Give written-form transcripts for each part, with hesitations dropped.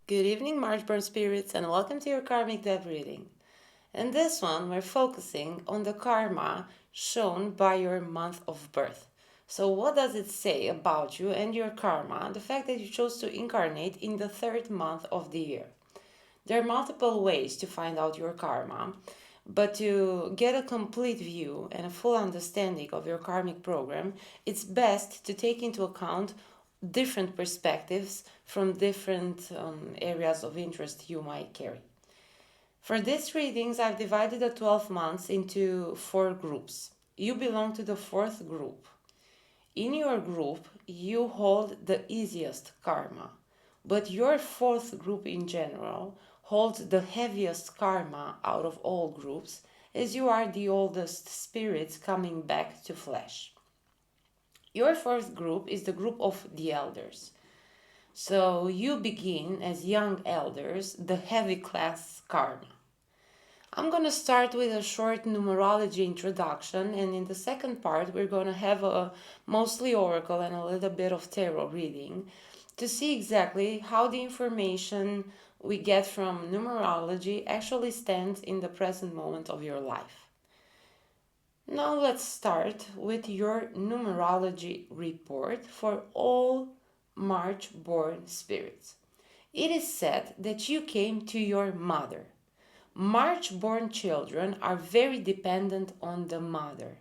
Good evening, March-born spirits, and welcome to your Karmic Dev reading. In this one, we're focusing on the karma shown by your month of birth. So, what does it say about you and your karma, the fact that you chose to incarnate in the third month of the year? There are multiple ways to find out your karma, but to get a complete view and a full understanding of your karmic program, it's best to take into account different perspectives from different areas of interest you might carry. For these readings, I've divided the 12 months into 4 groups. You belong to the fourth group. In your group, you hold the easiest karma, but your fourth group in general holds the heaviest karma out of all groups, as you are the oldest spirits coming back to flesh. Your fourth group is the group of the elders. So you begin as young elders the heavy class karma. I'm going to start with a short numerology introduction, and in the second part, we're going to have a mostly oracle and a little bit of tarot reading to see exactly how the information we get from numerology actually stands in the present moment of your life. Now, let's start with your numerology report for all March born spirits. It is said that you came to your mother. March born children are very dependent on the mother,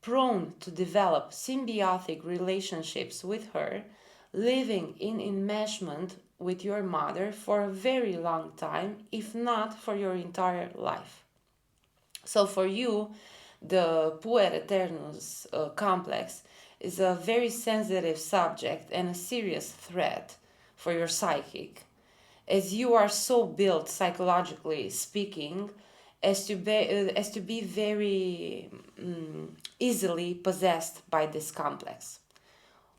prone to develop symbiotic relationships with her, living in enmeshment with your mother for a very long time, if not for your entire life. So, for you, the puer eternus complex is a very sensitive subject and a serious threat for your psychic, as you are so built psychologically speaking as to be very easily possessed by this complex.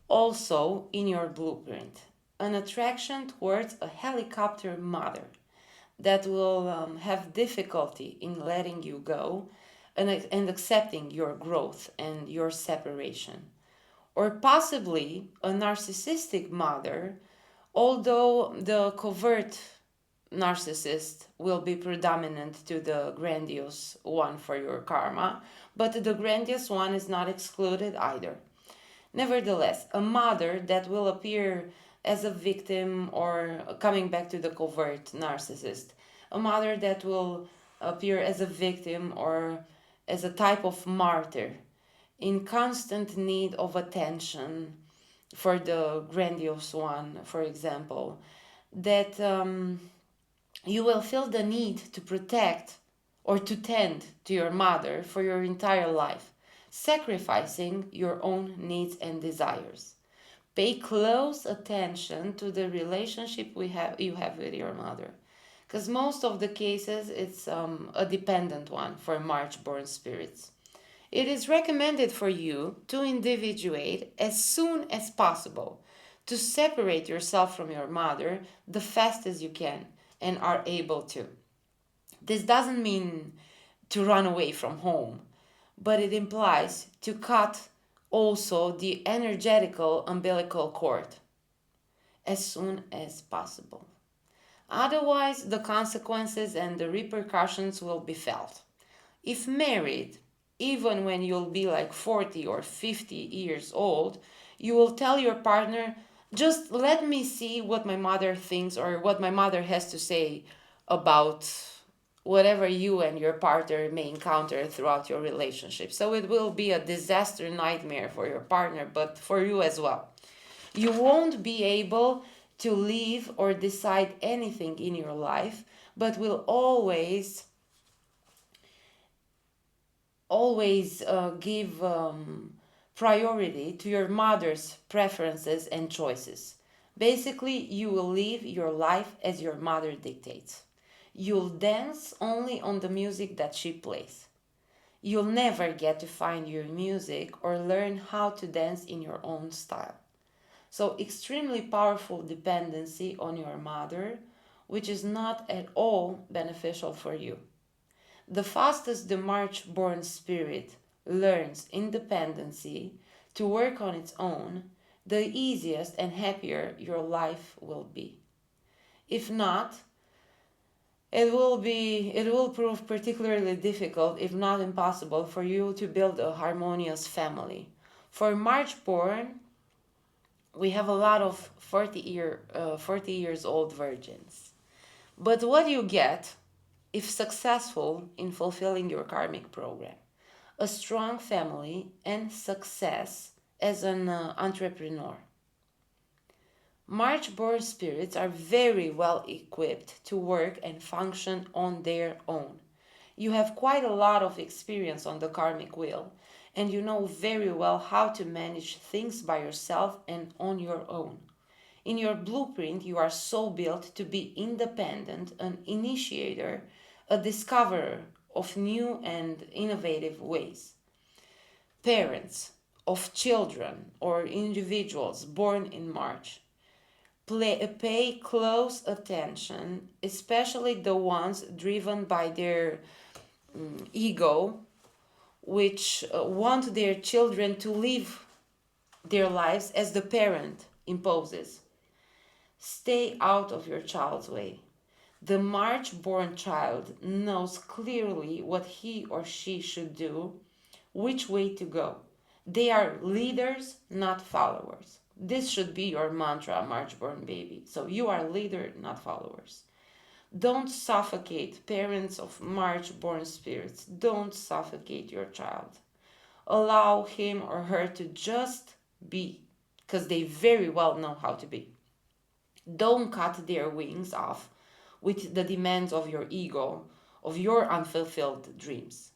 Also, in your blueprint, an attraction towards a helicopter mother that will have difficulty in letting you go and accepting your growth and your separation. Or possibly a narcissistic mother, although the covert narcissist will be predominant to the grandiose one for your karma, but the grandiose one is not excluded either. Nevertheless, a mother that will appear as a victim, or coming back to the covert narcissist, a mother that will appear as a victim or as a type of martyr in constant need of attention for the grandiose one, for example, that you will feel the need to protect or to tend to your mother for your entire life, sacrificing your own needs and desires. Pay close attention to the relationship you have with your mother, because most of the cases it's a dependent one for March born spirits. It is recommended for you to individuate as soon as possible, to separate yourself from your mother the fastest you can and are able to. This doesn't mean to run away from home, but it implies to cut also the energetical umbilical cord as soon as possible. Otherwise, the consequences and the repercussions will be felt. If married, even when you'll be like 40 or 50 years old, you will tell your partner, just let me see what my mother thinks or what my mother has to say about whatever you and your partner may encounter throughout your relationship. So it will be a disaster nightmare for your partner, but for you as well. You won't be able to leave or decide anything in your life, but will always give priority to your mother's preferences and choices. Basically, you will live your life as your mother dictates. You'll dance only on the music that she plays. You'll never get to find your music or learn how to dance in your own style. So, extremely powerful dependency on your mother, which is not at all beneficial for you. The fastest the March born spirit learns independency to work on its own, the easiest and happier your life will be. If not, it will prove particularly difficult, if not impossible, for you to build a harmonious family. For March born, we have a lot of 40 years old virgins. But what you get if successful in fulfilling your karmic program? A strong family and success as an entrepreneur. March born spirits are very well equipped to work and function on their own. You have quite a lot of experience on the karmic wheel, and you know very well how to manage things by yourself and on your own. In your blueprint, you are so built to be independent, an initiator, a discoverer of new and innovative ways. Parents of children or individuals born in March, pay close attention, especially the ones driven by their ego, which want their children to live their lives as the parent imposes. Stay out of your child's way. The March born child knows clearly what he or she should do, which way to go. They are leaders, not followers. This should be your mantra, March born baby. So you are leader, not followers. Don't suffocate, parents of March born spirits. Don't suffocate your child. Allow him or her to just be, because they very well know how to be. Don't cut their wings off with the demands of your ego, of your unfulfilled dreams.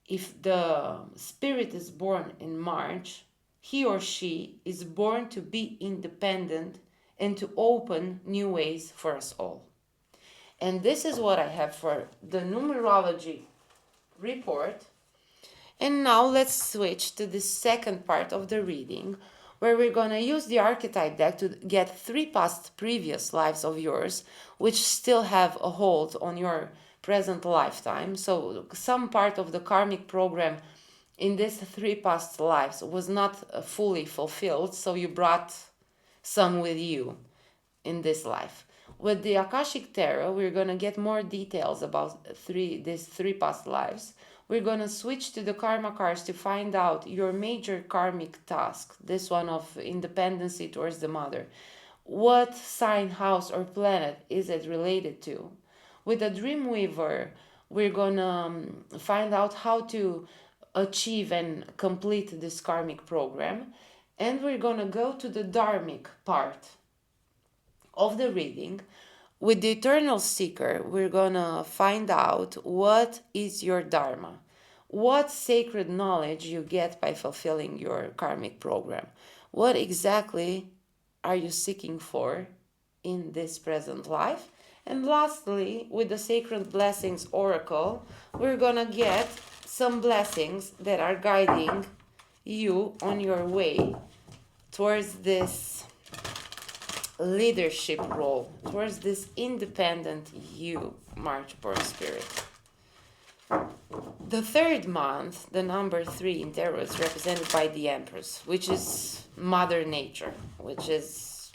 If the spirit is born in March, he or she is born to be independent and to open new ways for us all. And this is what I have for the numerology report. And now let's switch to the second part of the reading, where we're going to use the archetype deck to get 3 past previous lives of yours, which still have a hold on your present lifetime. So some part of the karmic program in these 3 past lives was not fully fulfilled, so you brought some with you in this life. With the Akashic Tarot, we're going to get more details about these 3 past lives. We're going to switch to the karma cards to find out your major karmic task, this one of independency towards the mother. What sign, house, or planet is it related to? With the Dreamweaver, we're going to find out how to achieve and complete this karmic program. And we're going to go to the Dharmic part of the reading. With the Eternal Seeker, we're going to find out what is your Dharma, what sacred knowledge you get by fulfilling your karmic program. What exactly are you seeking for in this present life? And lastly, with the Sacred Blessings Oracle, we're going to get some blessings that are guiding you on your way towards this leadership role, towards this independent you, March born spirit. The third month, the number 3 in tarot, is represented by the Empress, which is Mother Nature, which is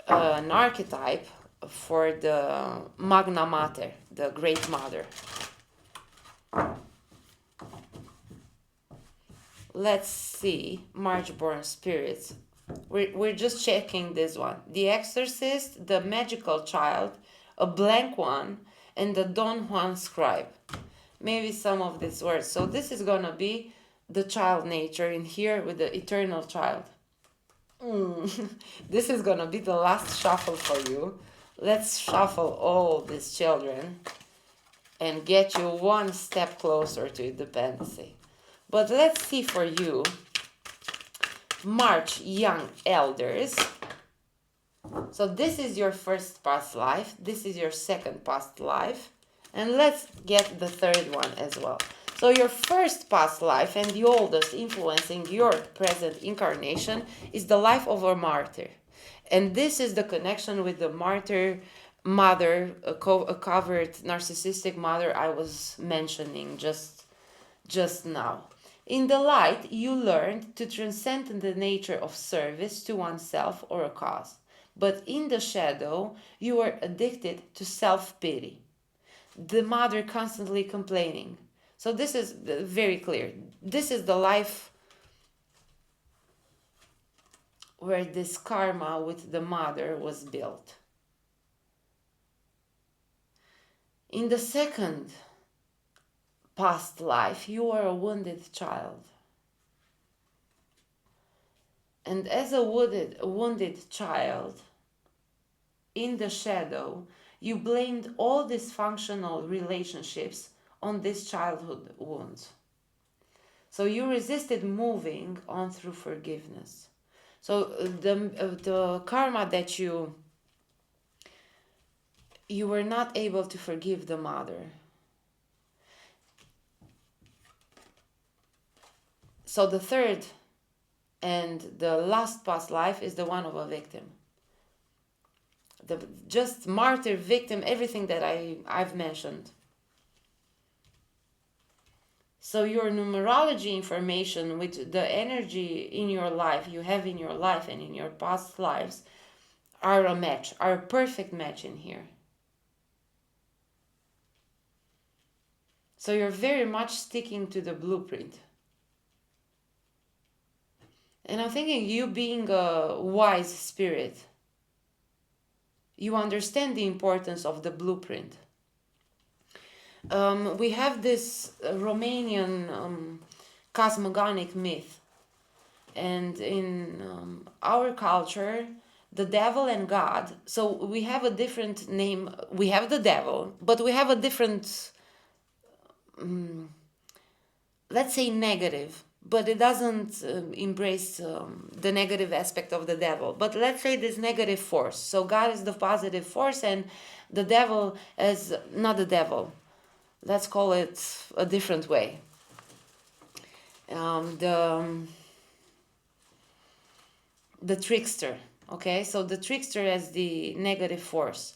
an archetype for the Magna Mater, the Great Mother. Let's see, March born spirits. We're just checking this one. The Exorcist, the Magical Child, a Blank One, and the Don Juan Scribe. Maybe some of these words. So this is going to be the child nature in here with the Eternal Child. This is going to be the last shuffle for you. Let's shuffle all these children and get you one step closer to independency. But let's see for you, March young elders. So this is your first past life. This is your second past life. And let's get the third one as well. So your first past life and the oldest influencing your present incarnation is the life of a martyr. And this is the connection with the martyr mother, a covered narcissistic mother I was mentioning just now. In the light, you learned to transcend the nature of service to oneself or a cause. But in the shadow, you were addicted to self-pity. The mother constantly complaining. So this is very clear. This is the life where this karma with the mother was built. In the second past life, you were a wounded child. And as a wounded child, in the shadow, you blamed all dysfunctional relationships on this childhood wounds. So you resisted moving on through forgiveness. So the karma that you were not able to forgive the mother. So the third and the last past life is the one of a victim. The just martyr, victim, everything that I've mentioned. So your numerology information with the energy in your life, you have in your life and in your past lives, are a match, are a perfect match in here. So you're very much sticking to the blueprint. And I'm thinking, you being a wise spirit, you understand the importance of the blueprint. We have this Romanian cosmogonic myth, and in our culture, the devil and God. So we have a different name. We have the devil, but we have a different, let's say, negative. But it doesn't embrace the negative aspect of the devil. But let's say this negative force. So God is the positive force, and the devil is not the devil. Let's call it a different way. The trickster. Okay, so the trickster is the negative force,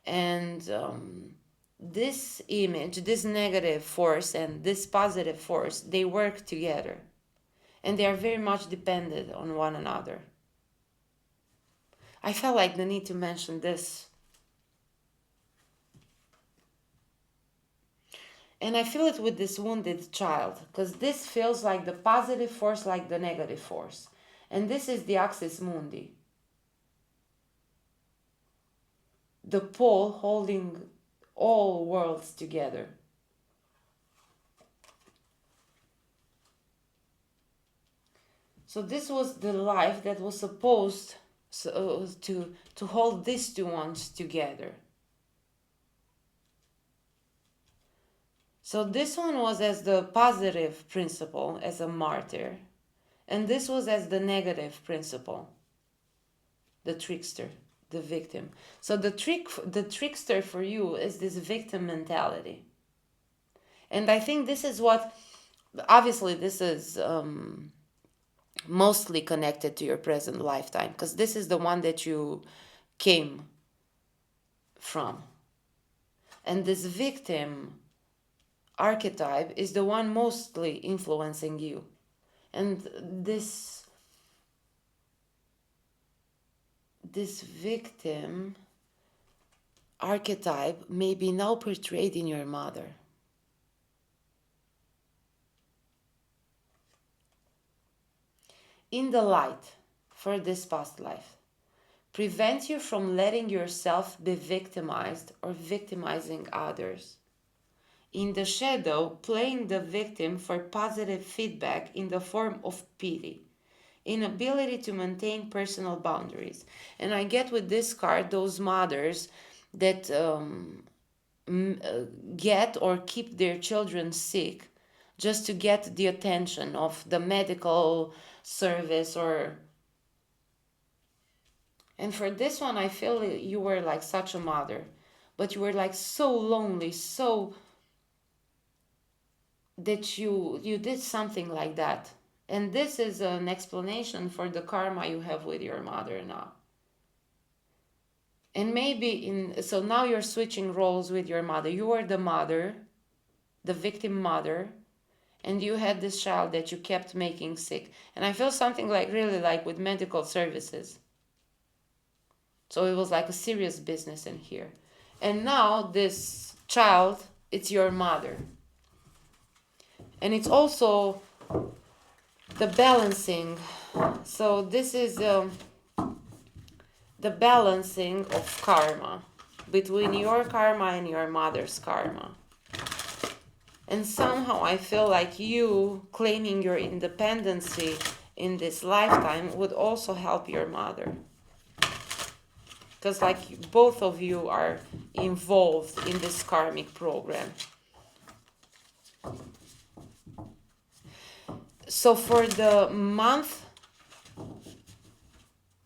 and this image, this negative force and this positive force, they work together, and they are very much dependent on one another. I felt like the need to mention this. And I feel it with this wounded child, because this feels like the positive force, like the negative force. And this is the axis mundi, the pole holding all worlds together. So this was the life that was supposed to hold these two ones together. So this one was as the positive principle, as a martyr, and this was as the negative principle, the trickster, the victim. So the trickster for you is this victim mentality. And I think this is what, obviously this is mostly connected to your present lifetime, because this is the one that you came from. And this victim archetype is the one mostly influencing you. And this victim archetype may be now portrayed in your mother. In the light for this past life, prevent you from letting yourself be victimized or victimizing others. In the shadow, playing the victim for positive feedback in the form of pity, inability to maintain personal boundaries. And I get with this card those mothers that get or keep their children sick just to get the attention of the medical service. Or and for this one, I feel you were like such a mother, but you were like so lonely, so that you did something like that. And this is an explanation for the karma you have with your mother now. And maybe so now you're switching roles with your mother. You were the mother, the victim mother, and you had this child that you kept making sick. And I feel something like really like with medical services. So it was like a serious business in here. And now this child, it's your mother. And it's also the balancing. So this is the balancing of karma between your karma and your mother's karma. And somehow I feel like you claiming your independency in this lifetime would also help your mother. Because like both of you are involved in this karmic program. So for the month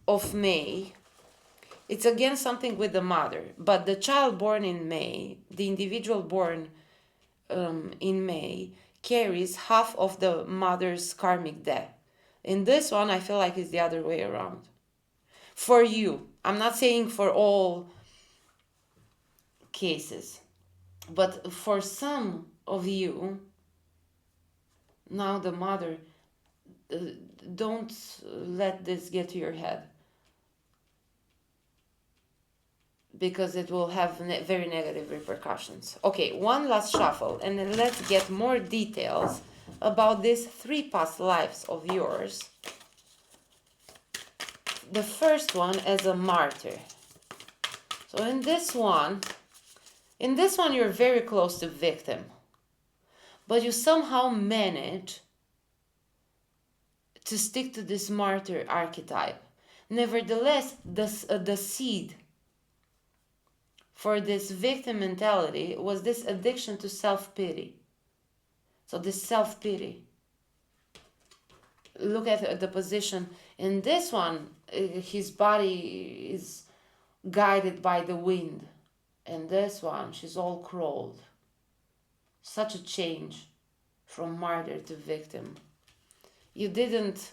of May, it's again something with the mother. But the child born in May, the individual born in May, carries half of the mother's karmic debt. In this one, I feel like it's the other way around. For you, I'm not saying for all cases, but for some of you, now the mother, don't let this get to your head, because it will have very negative repercussions. Okay, one last shuffle, and then let's get more details about these 3 past lives of yours. The first one as a martyr. So in this one you're very close to victim, but you somehow manage to stick to this martyr archetype. Nevertheless, the seed for this victim mentality was this addiction to self-pity. So this self-pity. Look at the position. In this one, his body is guided by the wind. And this one, she's all crawled. Such a change from martyr to victim. You didn't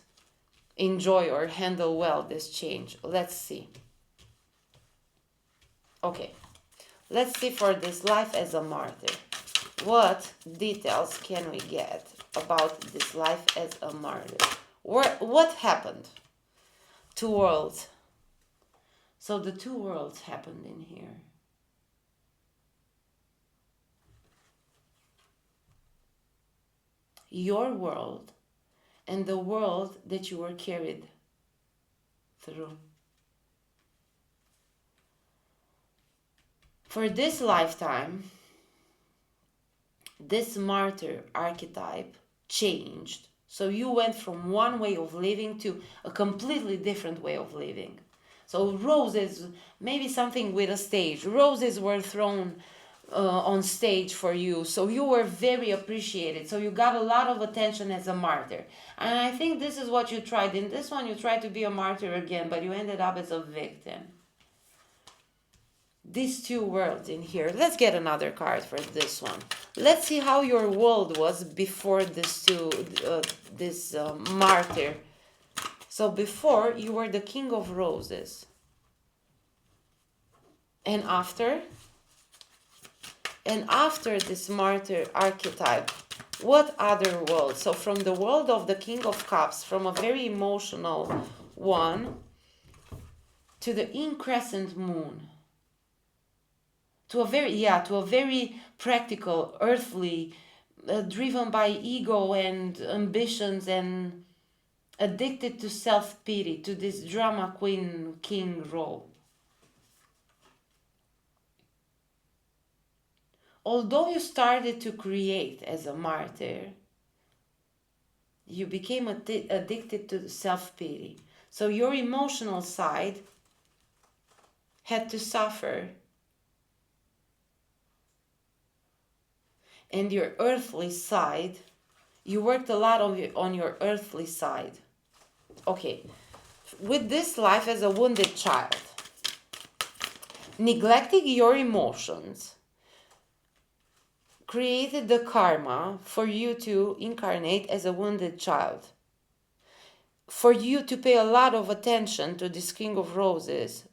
enjoy or handle well this change. Let's see. Okay. Let's see for this life as a martyr. What details can we get about this life as a martyr? What happened? 2 worlds. So the 2 worlds happened in here. Your world and the world that you were carried through. For this lifetime, this martyr archetype changed. So you went from one way of living to a completely different way of living. So roses, maybe something with a stage. Roses were thrown on stage for you. So you were very appreciated. So you got a lot of attention as a martyr. And I think this is what you tried. In this one, you tried to be a martyr again, but you ended up as a victim. These 2 worlds in here. Let's get another card for this one. Let's see how your world was before this martyr. So before, you were the King of Roses. And after this martyr archetype, what other world? So from the world of the King of Cups, from a very emotional one, to the increscent moon. To a very practical, earthly, driven by ego and ambitions and addicted to self-pity, to this drama queen king role. Although you started to create as a martyr, you became addicted to self-pity. So your emotional side had to suffer. And your earthly side, you worked a lot on your earthly side. Okay, with this life as a wounded child, neglecting your emotions created the karma for you to incarnate as a wounded child. For you to pay a lot of attention to this King of Roses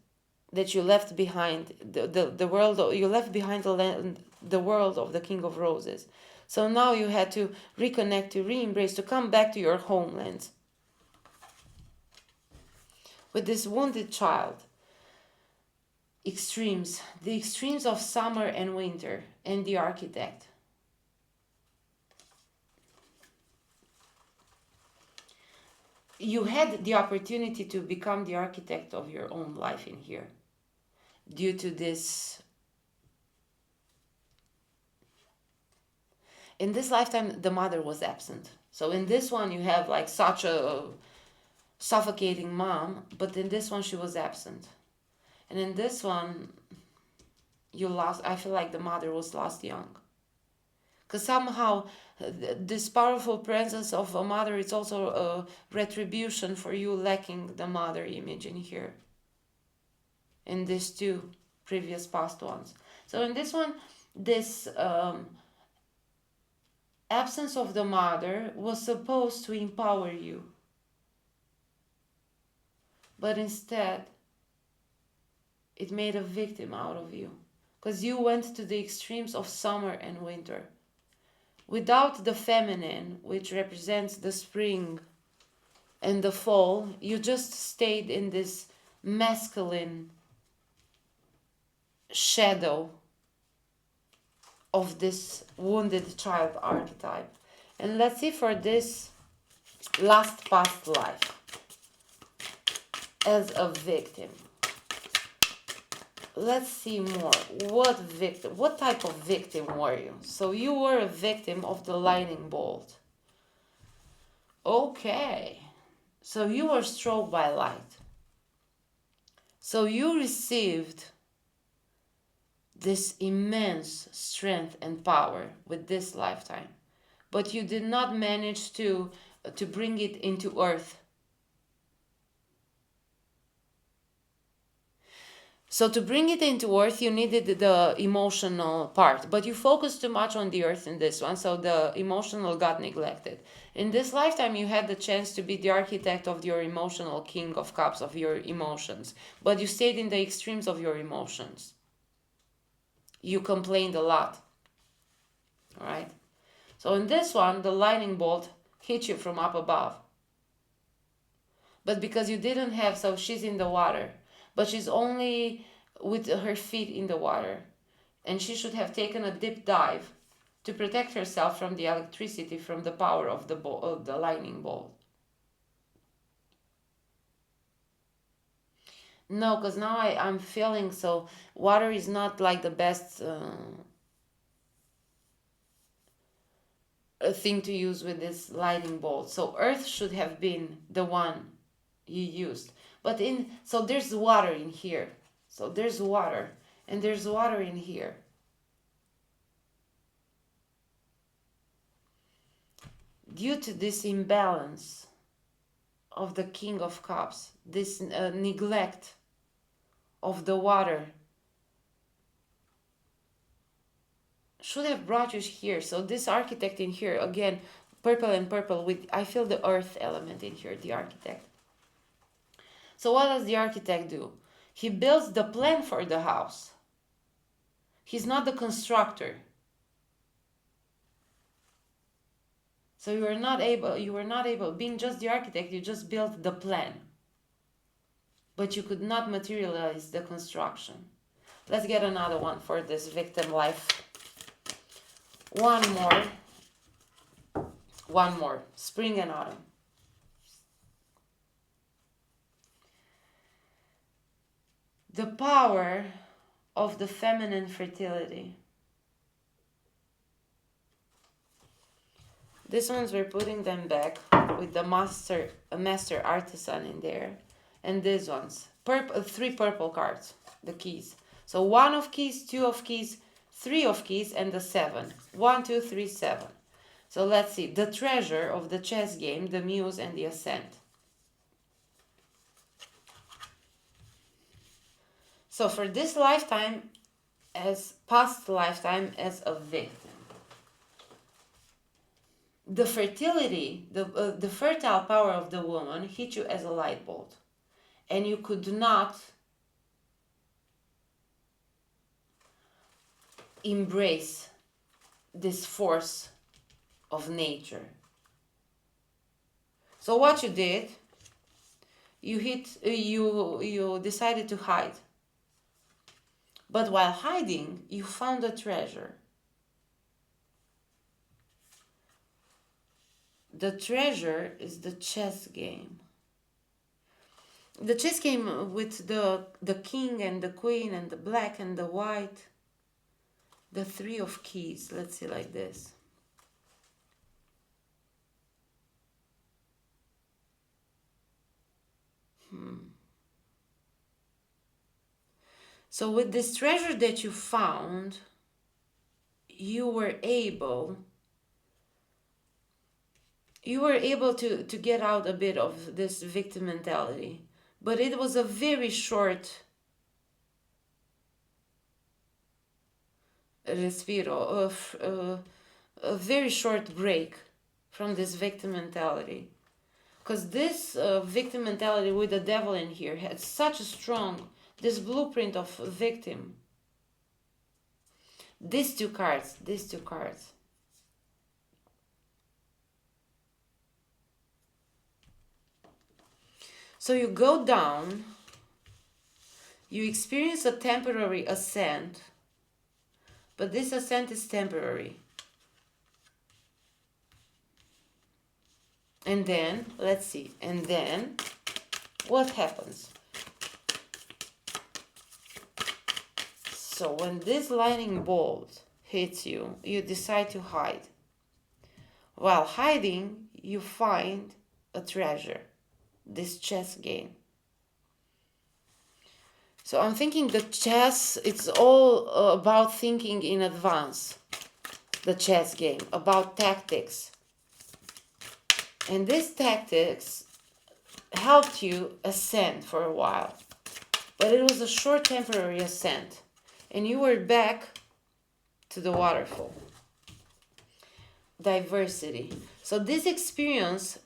that you left behind, the world, you left behind the world of the King of Roses. So now you had to reconnect, to re-embrace, to come back to your homeland. With this wounded child, extremes, the extremes of summer and winter, and the architect. You had the opportunity to become the architect of your own life in here due to this. In this lifetime, the mother was absent. So in this one, you have like such a suffocating mom, but in this one, she was absent. And in this one, you lost, I feel like the mother was lost young. Because somehow this powerful presence of a mother is also a retribution for you lacking the mother image in here. In these two previous past ones. So in this one, this absence of the mother was supposed to empower you. But instead, it made a victim out of you. Because you went to the extremes of summer and winter. Without the feminine, which represents the spring and the fall, you just stayed in this masculine shadow of this wounded child archetype. And let's see for this last past life as a victim. Let's see more. What type of victim were you? So you were a victim of the lightning bolt. Okay. So you were struck by light. So you received this immense strength and power with this lifetime. But you did not manage to bring it into earth. So to bring it into earth, you needed the emotional part, but you focused too much on the earth in this one, so the emotional got neglected. In this lifetime, you had the chance to be the architect of your emotional king of cups, of your emotions, but you stayed in the extremes of your emotions. You complained a lot, all right? So in this one, the lightning bolt hit you from up above. But because you didn't have, so she's in the water, but she's only with her feet in the water. And she should have taken a deep dive to protect herself from the electricity, from the power of the lightning bolt. No, because now I'm feeling so water is not like the best thing to use with this lightning bolt. So earth should have been the one you used. But so there's water in here. So there's water, and there's water in here. Due to this imbalance of the King of Cups, this neglect of the water should have brought you here. So this architect in here, again, purple and purple, with I feel the earth element in here, the architect. So what does the architect do? He builds the plan for the house. He's not the constructor. So you were not able, being just the architect, you just built the plan. But you could not materialize the construction. Let's get another one for this victim life. One more. Spring and autumn. The power of the feminine fertility. These ones we're putting them back with the master artisan in there. And these ones, three purple cards, the keys. So 1 of keys, 2 of keys, 3 of keys, and the 7. 1, 2, 3, 7. So let's see, the treasure of the chess game, the muse, and the ascent. So for this lifetime, as past lifetime, as a victim. The fertility, the fertile power of the woman hit you as a light bolt. And you could not embrace this force of nature. So what you did, you decided to hide. But while hiding, you found a treasure. The treasure is the chess game. The chess game with the king and the queen and the black and the white. The three of keys. Let's see like this. So with this treasure that you found, you were able to get out a bit of this victim mentality. But it was a very short respiro, a very short break from this victim mentality. Because this victim mentality with the devil in here had such a strong, this blueprint of victim. These two cards. So you go down, you experience a temporary ascent, but this ascent is temporary. And then, let's see, and then what happens? So when this lightning bolt hits you, you decide to hide. While hiding, you find a treasure, this chess game. So I'm thinking the chess, it's all about thinking in advance. The chess game, about tactics. And these tactics helped you ascend for a while. But it was a short temporary ascent. And you were back to the waterfall. Diversity. So this experience,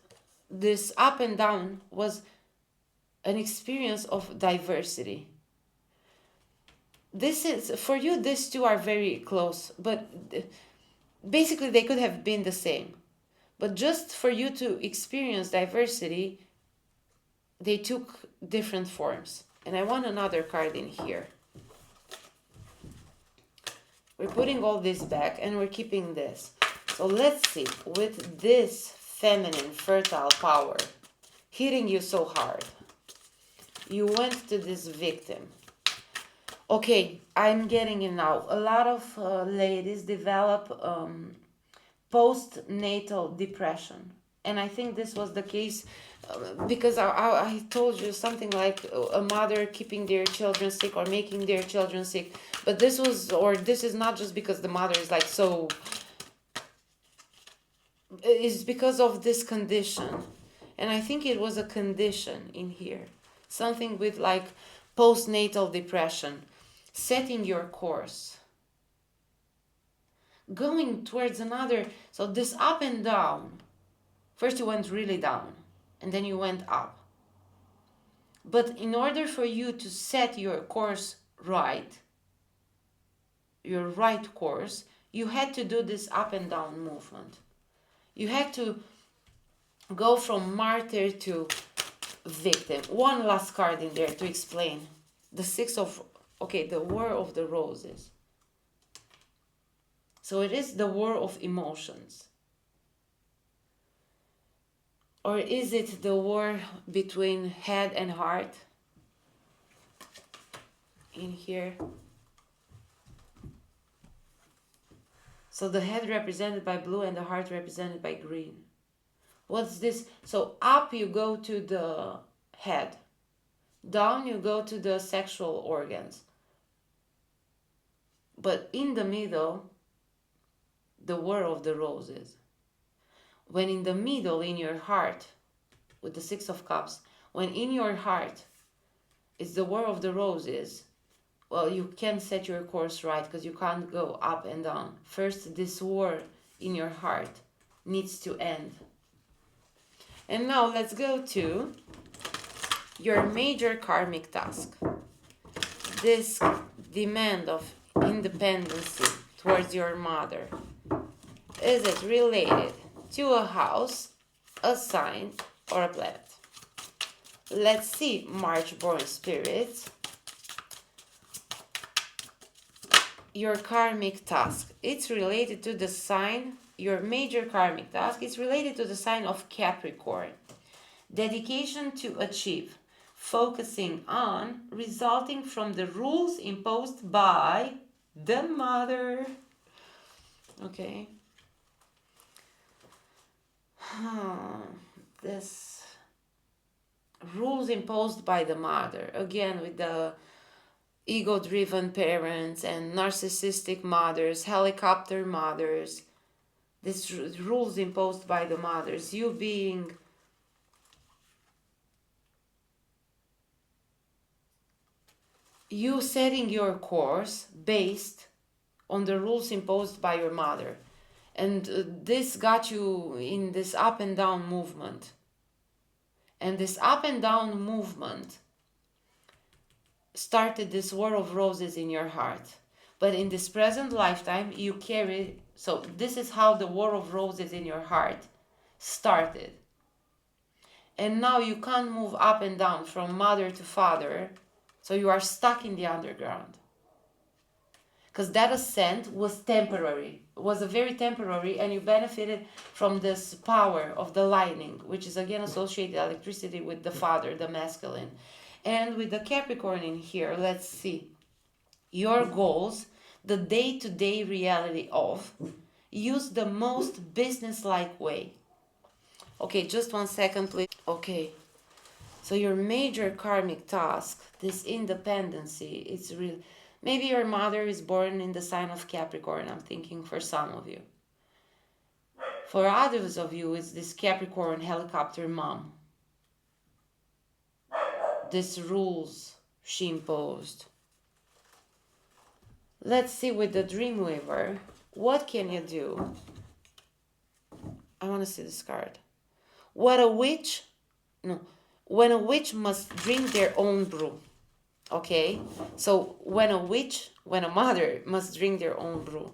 this up and down, was an experience of diversity. This is, for you, these two are very close, but basically they could have been the same. But just for you to experience diversity, they took different forms. And I want another card in here. We're putting all this back and we're keeping this. So let's see, with this feminine, fertile power hitting you so hard, you went to this victim. Okay, I'm getting it now. A lot of ladies develop postnatal depression. And I think this was the case because I told you something like a mother keeping their children sick or making their children sick. But this is not just because the mother is like so. It's because of this condition. And I think it was a condition in here. Something with like postnatal depression. Setting your course. Going towards another. So this up and down. First you went really down. And then you went up. But in order for you to set your course right, your right course, you had to do this up and down movement. You had to go from martyr to victim. One last card in there to explain. The the War of the Roses. So it is the war of emotions. Or is it the war between head and heart? In here. So the head represented by blue and the heart represented by green. What's this? So up you go to the head. Down you go to the sexual organs. But in the middle, the War of the Roses. When in the middle, in your heart, with the Six of Cups, when in your heart is the War of the Roses, well, you can't set your course right because you can't go up and down. First, this war in your heart needs to end. And now let's go to your major karmic task. This demand of independency towards your mother. Is it related to a house, a sign, or a planet? Let's see, March born spirits. your karmic task. It's related to the sign, your major karmic task is related to the sign of Capricorn. Dedication to achieve, focusing on resulting from the rules imposed by the mother. Okay. This rules imposed by the mother. Again, with the ego-driven parents and narcissistic mothers, helicopter mothers. These rules imposed by the mothers. You setting your course based on the rules imposed by your mother. And this got you in this up and down movement. And this up and down movement started this war of roses in your heart. But in this present lifetime, you carry. So, this is how the war of roses in your heart started. And now you can't move up and down from mother to father. So, you are stuck in the underground. Because that ascent was temporary. It was a very temporary, and you benefited from this power of the lightning, which is again associated electricity with the father, the masculine. And with the Capricorn in here, let's see. Your goals, the day-to-day reality of, use the most business-like way. Okay, just 1 second, please. Okay. So your major karmic task, this independency, it's real. Maybe your mother is born in the sign of Capricorn, I'm thinking for some of you. For others of you, it's this Capricorn helicopter mom. These rules she imposed. Let's see with the Dreamweaver, what can you do? I want to see this card. When a witch must drink their own brew. Okay, so when a mother must drink their own brew.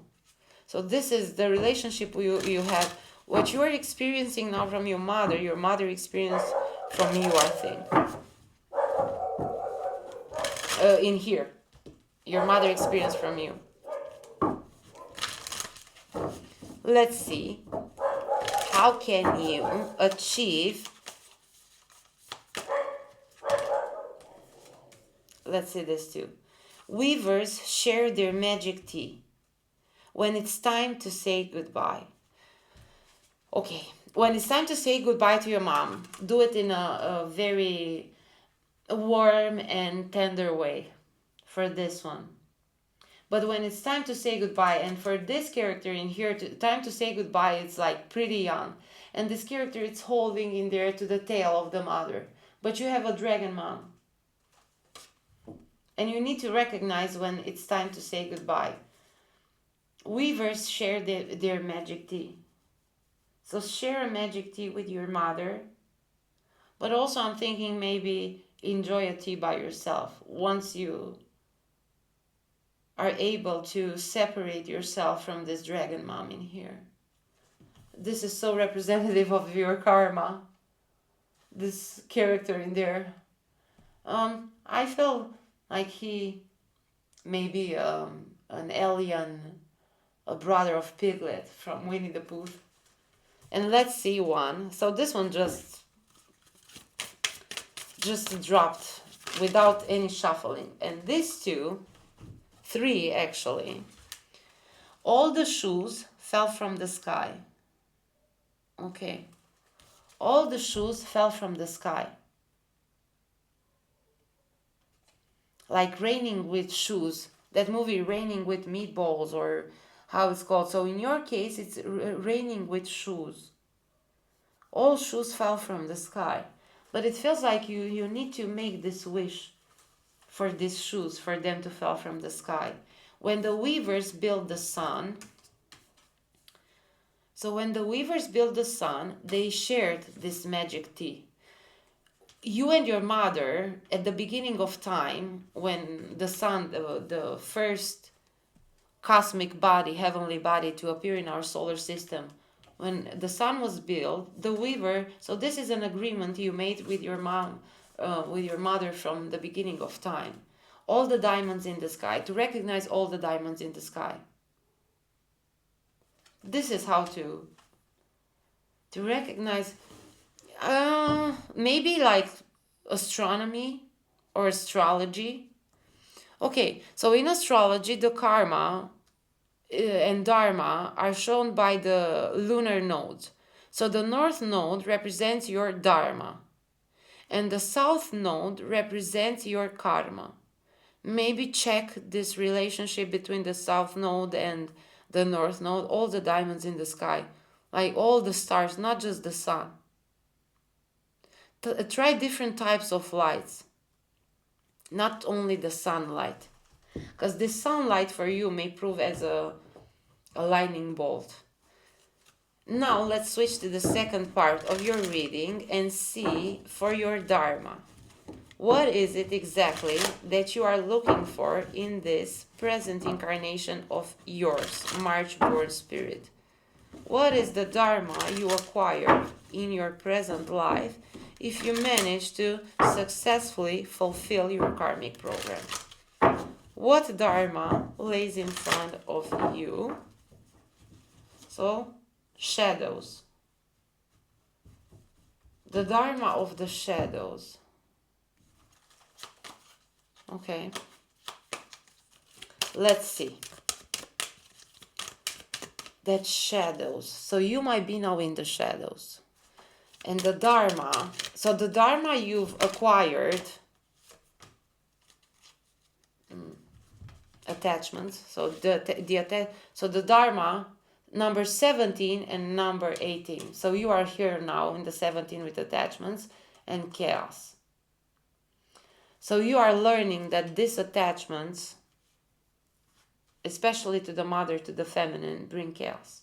So this is the relationship you have. What you are experiencing now from your mother experienced from you, I think. In here, your mother experienced from you. Let's see. How can you achieve? Let's see this too. Weavers share their magic tea when it's time to say goodbye. Okay, when it's time to say goodbye to your mom, do it in a very warm and tender way for this one. But when it's time to say goodbye, and for this character in here, time to say goodbye, it's like pretty young. And this character, it's holding in there to the tail of the mother. But you have a dragon mom. And you need to recognize when it's time to say goodbye. Weavers share their magic tea. So share a magic tea with your mother. But also I'm thinking maybe enjoy a tea by yourself once you are able to separate yourself from this dragon mom in here. This is so representative of your karma. This character in there. I feel like he may be an alien, a brother of Piglet from Winnie the Pooh. And let's see one. So this one just dropped without any shuffling. And these two, 3 actually, all the shoes fell from the sky. Okay. All the shoes fell from the sky. Like Raining with Shoes. That movie Raining with Meatballs, or how it's called. So in your case, it's Raining with Shoes. All shoes fell from the sky. But it feels like you need to make this wish for these shoes, for them to fall from the sky. When the weavers built the sun, they shared this magic tea. You and your mother, at the beginning of time, when the sun, the first cosmic body, heavenly body to appear in our solar system, when the sun was built, the weaver, so this is an agreement you made with your mom, with your mother from the beginning of time. all the diamonds in the sky, to recognize all the diamonds in the sky. This is how to recognize, maybe like astronomy or astrology. Okay, so in astrology, the karma and dharma are shown by the lunar nodes. So the north node represents your dharma, and the south node represents your karma. Maybe check this relationship between the south node and the north node, all the diamonds in the sky, like all the stars, not just the sun. Try different types of lights, not only the sunlight, because this sunlight for you may prove as a lightning bolt. Now let's switch to the second part of your reading and see for your dharma. What is it exactly that you are looking for in this present incarnation of yours, March-born spirit? What is the dharma you acquired in your present life if you manage to successfully fulfill your karmic program? What dharma lays in front of you? So, shadows. The dharma of the shadows. Okay. Let's see. That shadows. So you might be now in the shadows. And the dharma. So the dharma you've acquired. Attachments. So the dharma number 17 and number 18. So you are here now in the 17 with attachments and chaos. So you are learning that these attachments, especially to the mother, to the feminine, bring chaos.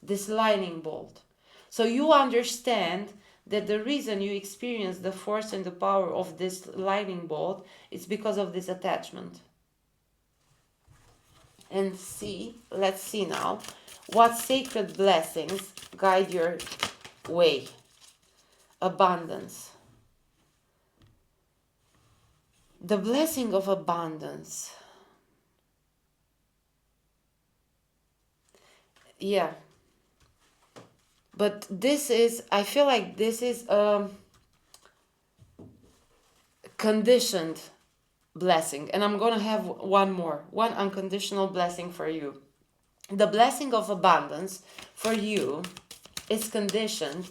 This lightning bolt. So you understand that the reason you experience the force and the power of this lightning bolt is because of this attachment. And let's see now, what sacred blessings guide your way. Abundance. The blessing of abundance. Yeah. But I feel like this is a conditioned blessing. And I'm going to have one unconditional blessing for you. The blessing of abundance for you is conditioned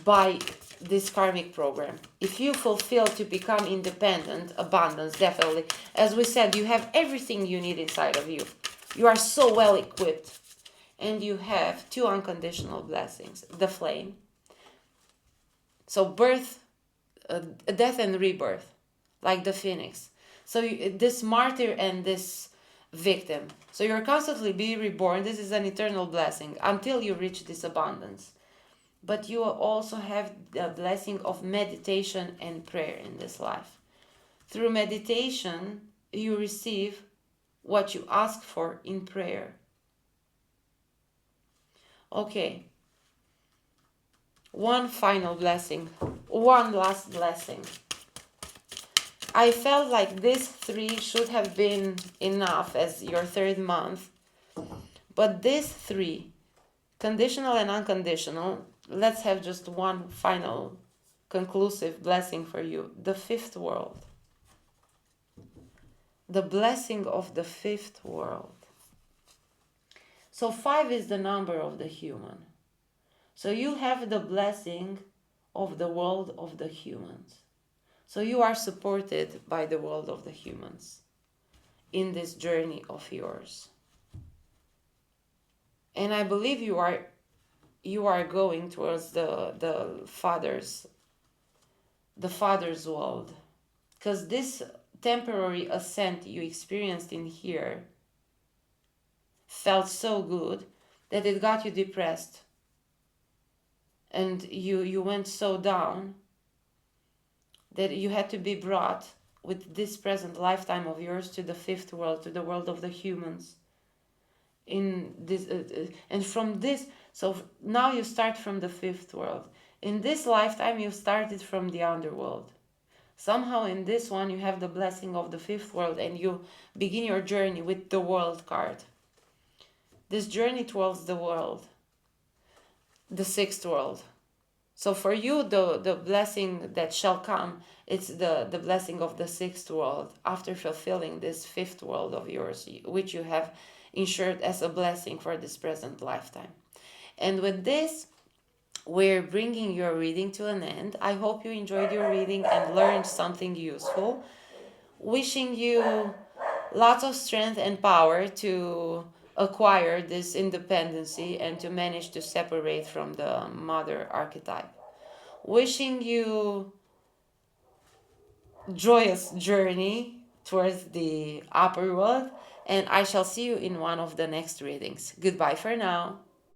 by this karmic program. If you fulfill to become independent, abundance, definitely. As we said, you have everything you need inside of you. You are so well equipped. And you have two unconditional blessings. The flame. So birth, death and rebirth. Like the phoenix. So this martyr and this victim. So you're constantly being reborn. This is an eternal blessing until you reach this abundance. But you also have the blessing of meditation and prayer in this life. Through meditation, you receive what you ask for in prayer. Okay. One final blessing. One last blessing. I felt like these 3 should have been enough as your 3rd month. But these 3, conditional and unconditional, let's have just one final conclusive blessing for you. The 5th world. The blessing of the 5th world. So 5 is the number of the human. So you have the blessing of the world of the humans. So you are supported by the world of the humans in this journey of yours. And I believe you are going towards the father's world. Because this temporary ascent you experienced in here felt so good that it got you depressed. And you went so down that you had to be brought with this present lifetime of yours to the 5th world, to the world of the humans. In this, and from this, so now you start from the 5th world. In this lifetime, you started from the underworld. Somehow in this one you have the blessing of the fifth world, and you begin your journey with the world card. This journey towards the world, the sixth world. So for you, the blessing that shall come, it's the blessing of the sixth world after fulfilling this fifth world of yours, which you have ensured as a blessing for this present lifetime. And with this, we're bringing your reading to an end. I hope you enjoyed your reading and learned something useful. Wishing you lots of strength and power to acquire this independency and to manage to separate from the mother archetype. Wishing you joyous journey towards the upper world, and I shall see you in one of the next readings. Goodbye for now.